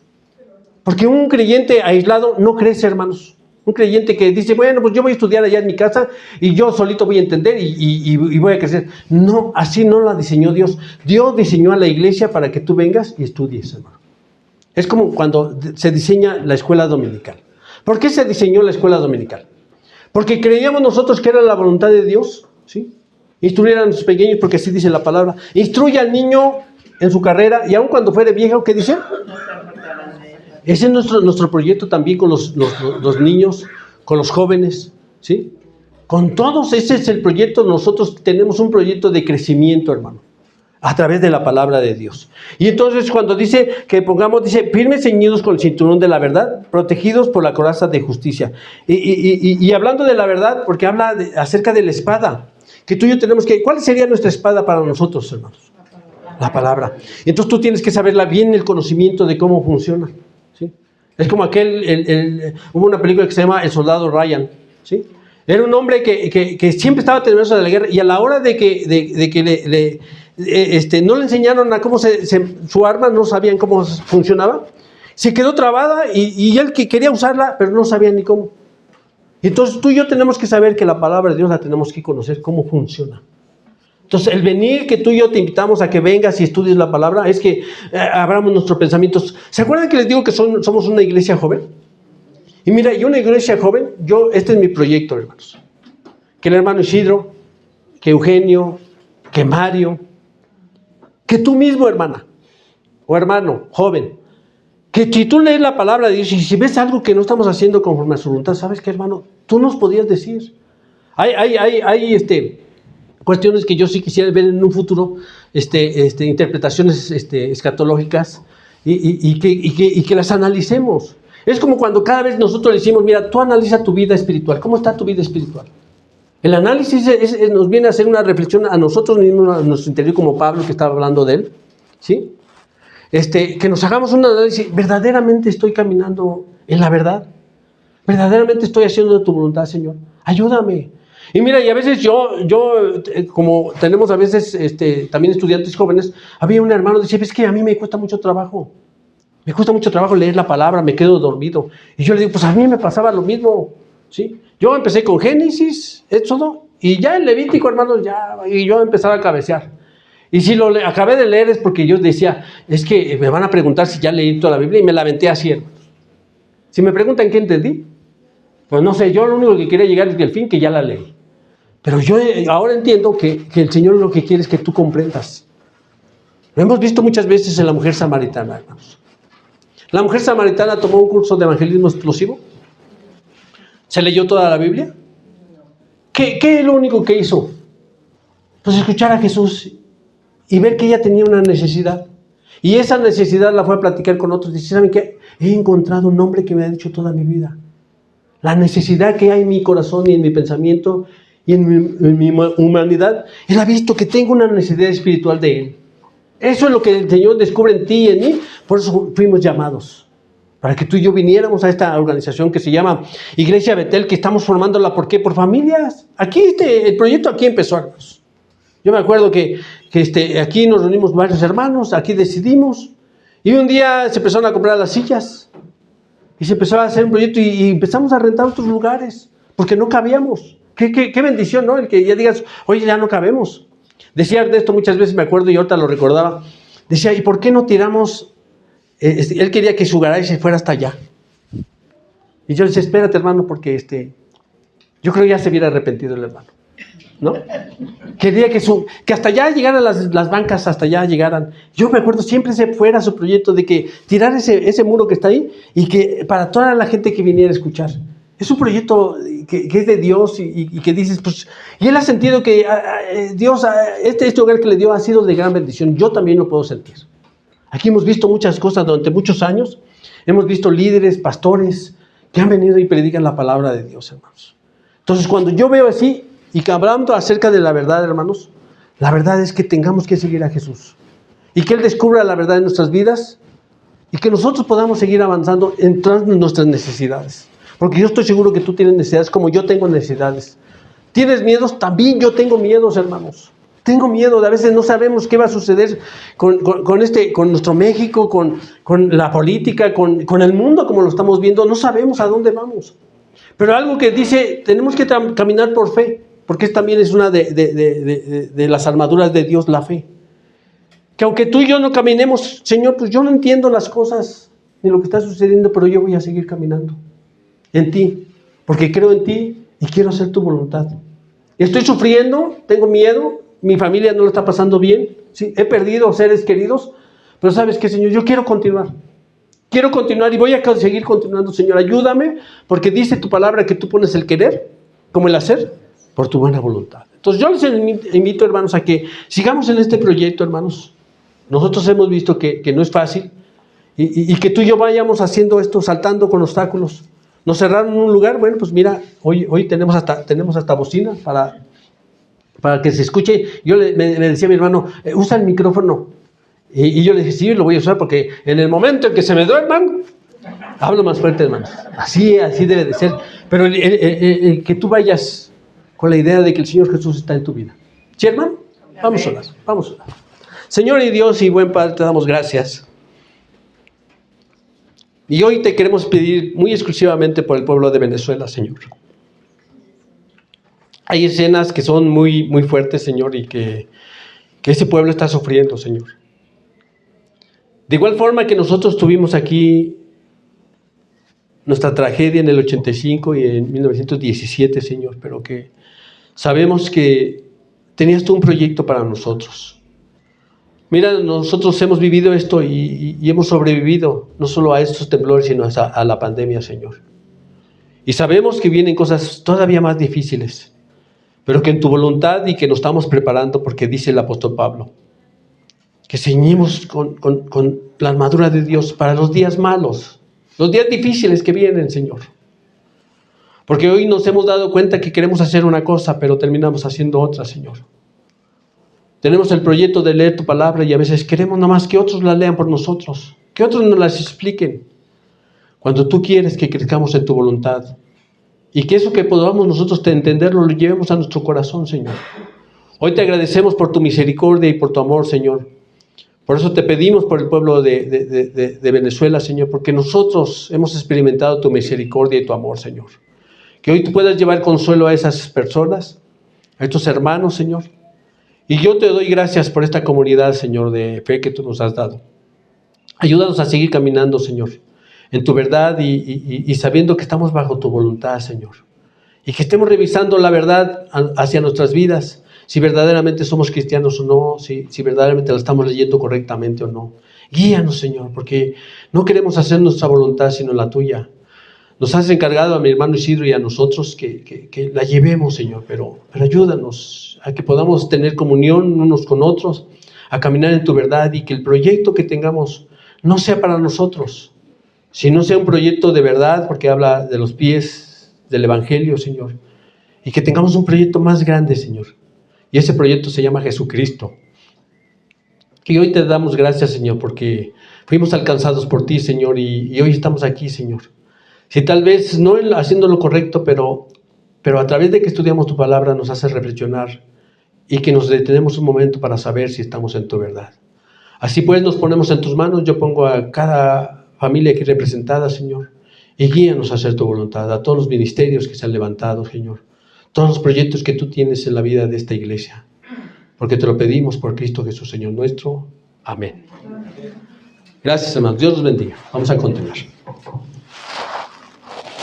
Porque un creyente aislado no crece, hermanos. Un creyente que dice, bueno, pues yo voy a estudiar allá en mi casa y yo solito voy a entender y voy a crecer. No, así no la diseñó Dios. Dios diseñó a la iglesia para que tú vengas y estudies, hermano. Es como cuando se diseña la escuela dominical. ¿Por qué se diseñó la escuela dominical? Porque creíamos nosotros que era la voluntad de Dios, ¿sí? Instruir a los pequeños, porque así dice la palabra. Instruye al niño en su carrera y aun cuando fuere viejo, ¿qué dice? Ese es nuestro proyecto también con los niños, con los jóvenes, ¿sí? Con todos, ese es el proyecto. Nosotros tenemos un proyecto de crecimiento, hermano, a través de la palabra de Dios. Y entonces cuando dice que pongamos, dice, firmes ceñidos con el cinturón de la verdad, protegidos por la coraza de justicia. Y hablando de la verdad, porque habla acerca de la espada, que tú y yo tenemos que, ¿cuál sería nuestra espada para nosotros, hermanos? La palabra. Entonces tú tienes que saberla bien, el conocimiento de cómo funciona, ¿sí? Es como hubo una película que se llama El Soldado Ryan, ¿sí? Era un hombre que siempre estaba temeroso de la guerra y a la hora de que no le enseñaron a cómo su arma, no sabían cómo funcionaba, se quedó trabada y él que quería usarla, pero no sabía ni cómo. Entonces tú y yo tenemos que saber que la palabra de Dios la tenemos que conocer cómo funciona. Entonces el venir que tú y yo te invitamos a que vengas y estudies la palabra es que abramos nuestros pensamientos. ¿Se acuerdan que les digo que somos una iglesia joven? Y mira, y una iglesia joven, este es mi proyecto, hermanos. Que el hermano Isidro, que Eugenio, que Mario, que tú mismo, hermana, o hermano, joven, que si tú lees la palabra de Dios y si ves algo que no estamos haciendo conforme a su voluntad, ¿sabes qué, hermano? Tú nos podías decir. Hay cuestiones que yo sí quisiera ver en un futuro, interpretaciones escatológicas y que las analicemos. Es como cuando cada vez nosotros le decimos, mira, tú analiza tu vida espiritual. ¿Cómo está tu vida espiritual? El análisis nos viene a hacer una reflexión a nosotros mismos, a nuestro interior, como Pablo que estaba hablando de él, ¿sí? Que nos hagamos un análisis, ¿verdaderamente estoy caminando en la verdad? Verdaderamente estoy haciendo tu voluntad, Señor. Ayúdame. Y mira, y a veces como tenemos a veces también estudiantes jóvenes, había un hermano que decía, es que a mí me cuesta mucho trabajo. Me cuesta mucho trabajo leer la palabra, me quedo dormido. Y yo le digo, pues a mí me pasaba lo mismo, ¿sí? Yo empecé con Génesis, Éxodo, y ya en Levítico, hermanos, y yo empezaba a cabecear. Y si acabé de leer es porque yo decía, es que me van a preguntar si ya leí toda la Biblia, y me la aventé así, hermanos. Si me preguntan qué entendí, pues no sé, yo lo único que quería llegar es que el fin, que ya la leí. Pero yo ahora entiendo que el Señor lo que quiere es que tú comprendas. Lo hemos visto muchas veces en la mujer samaritana, hermanos. La mujer samaritana tomó un curso de evangelismo explosivo. ¿Se leyó toda la Biblia? ¿Qué es lo único que hizo? Pues escuchar a Jesús y ver que ella tenía una necesidad. Y esa necesidad la fue a platicar con otros. Dice, ¿saben qué? He encontrado un hombre que me ha dicho toda mi vida. La necesidad que hay en mi corazón y en mi pensamiento y en mi humanidad, Él ha visto que tengo una necesidad espiritual de Él. Eso es lo que el Señor descubre en ti y en mí. Por eso fuimos llamados. Para que tú y yo viniéramos a esta organización que se llama Iglesia Betel, que estamos formándola, ¿por qué? Por familias. Aquí el proyecto aquí empezó, hermanos. Yo me acuerdo que aquí nos reunimos varios hermanos, aquí decidimos, y un día se empezaron a comprar las sillas, y se empezó a hacer un proyecto, y empezamos a rentar otros lugares, porque no cabíamos. Qué bendición, ¿no? El que ya digas, oye, ya no cabemos. Decía de esto muchas veces, me acuerdo, y ahorita lo recordaba. Decía, ¿y por qué no tiramos? Él quería que su garaje se fuera hasta allá. Y yo le decía, espérate, hermano, porque yo creo que ya se hubiera arrepentido el hermano, ¿no? Quería que hasta allá llegaran las bancas, hasta allá llegaran. Yo me acuerdo, siempre ese fuera su proyecto de que tirar ese muro que está ahí y que para toda la gente que viniera a escuchar. Es un proyecto que es de Dios y que dices, pues, y él ha sentido que Dios, este hogar que le dio ha sido de gran bendición. Yo también lo puedo sentir. Aquí hemos visto muchas cosas durante muchos años. Hemos visto líderes, pastores, que han venido y predican la palabra de Dios, hermanos. Entonces, cuando yo veo así, y que hablando acerca de la verdad, hermanos, la verdad es que tengamos que seguir a Jesús. Y que Él descubra la verdad en nuestras vidas, y que nosotros podamos seguir avanzando en todas nuestras necesidades. Porque yo estoy seguro que tú tienes necesidades como yo tengo necesidades. ¿Tienes miedos? También yo tengo miedos, hermanos. Tengo miedo, a veces no sabemos qué va a suceder con nuestro México, con la política, con el mundo como lo estamos viendo. No sabemos a dónde vamos. Pero algo que dice, tenemos que caminar por fe, porque también es una de las armaduras de Dios, la fe. Que aunque tú y yo no caminemos, Señor, pues yo no entiendo las cosas ni lo que está sucediendo, pero yo voy a seguir caminando en ti, porque creo en ti y quiero hacer tu voluntad. Estoy sufriendo, tengo miedo, mi familia no lo está pasando bien, ¿sí? He perdido seres queridos, pero ¿sabes qué, Señor? Yo quiero continuar y voy a seguir continuando, Señor. Ayúdame, porque dice tu palabra que tú pones el querer como el hacer por tu buena voluntad. Entonces yo les invito, hermanos, a que sigamos en este proyecto, hermanos. Nosotros hemos visto que no es fácil y que tú y yo vayamos haciendo esto, saltando con obstáculos. Nos cerraron un lugar, bueno, pues mira, hoy tenemos hasta bocina para que se escuche. Yo me decía a mi hermano, usa el micrófono. Y yo le dije, sí, lo voy a usar porque en el momento en que se me duerman, hablo más fuerte, hermano. Así debe de ser. Pero que tú vayas con la idea de que el Señor Jesús está en tu vida. ¿Sí, hermano? Vamos a orar. Señor y Dios y buen Padre, te damos gracias. Y hoy te queremos pedir muy exclusivamente por el pueblo de Venezuela, Señor. Hay escenas que son muy, muy fuertes, Señor, y que ese pueblo está sufriendo, Señor. De igual forma que nosotros tuvimos aquí nuestra tragedia en el 85 y en 1917, Señor, pero que sabemos que tenías tú un proyecto para nosotros. Mira, nosotros hemos vivido esto y hemos sobrevivido no solo a estos temblores, sino a la pandemia, Señor. Y sabemos que vienen cosas todavía más difíciles, pero que en tu voluntad y que nos estamos preparando, porque dice el apóstol Pablo, que ceñimos con la armadura de Dios para los días malos, los días difíciles que vienen, Señor. Porque hoy nos hemos dado cuenta que queremos hacer una cosa, pero terminamos haciendo otra, Señor. Tenemos el proyecto de leer tu palabra y a veces queremos nomás que otros la lean por nosotros, que otros nos las expliquen. cuando tú quieres que crezcamos en tu voluntad. Y que eso que podamos nosotros entenderlo, lo llevemos a nuestro corazón, Señor. Hoy te agradecemos por tu misericordia y por tu amor, Señor. Por eso te pedimos por el pueblo de Venezuela, Señor, porque nosotros hemos experimentado tu misericordia y tu amor, Señor. Que hoy tú puedas llevar consuelo a esas personas, a estos hermanos, Señor. Y yo te doy gracias por esta comunidad, Señor, de fe que tú nos has dado. Ayúdanos a seguir caminando, Señor, en tu verdad y sabiendo que estamos bajo tu voluntad, Señor. Y que estemos revisando la verdad hacia nuestras vidas, si verdaderamente somos cristianos o no, si verdaderamente la estamos leyendo correctamente o no. Guíanos, Señor, porque no queremos hacer nuestra voluntad, sino la tuya. Nos has encargado a mi hermano Isidro y a nosotros que la llevemos, Señor, pero ayúdanos a que podamos tener comunión unos con otros, a caminar en tu verdad y que el proyecto que tengamos no sea para nosotros, sino sea un proyecto de verdad, porque habla de los pies del Evangelio, Señor, y que tengamos un proyecto más grande, Señor, y ese proyecto se llama Jesucristo. Y hoy te damos gracias, Señor, porque fuimos alcanzados por ti, Señor, y hoy estamos aquí, Señor. Si tal vez no haciendo lo correcto, pero a través de que estudiamos tu palabra nos hace reflexionar y que nos detenemos un momento para saber si estamos en tu verdad. Así pues nos ponemos en tus manos, yo pongo a cada familia aquí representada, Señor, y guíanos a hacer tu voluntad, a todos los ministerios que se han levantado, Señor, todos los proyectos que tú tienes en la vida de esta iglesia, porque te lo pedimos por Cristo Jesús, Señor nuestro. Amén. Gracias, hermanos. Dios los bendiga. Vamos a continuar.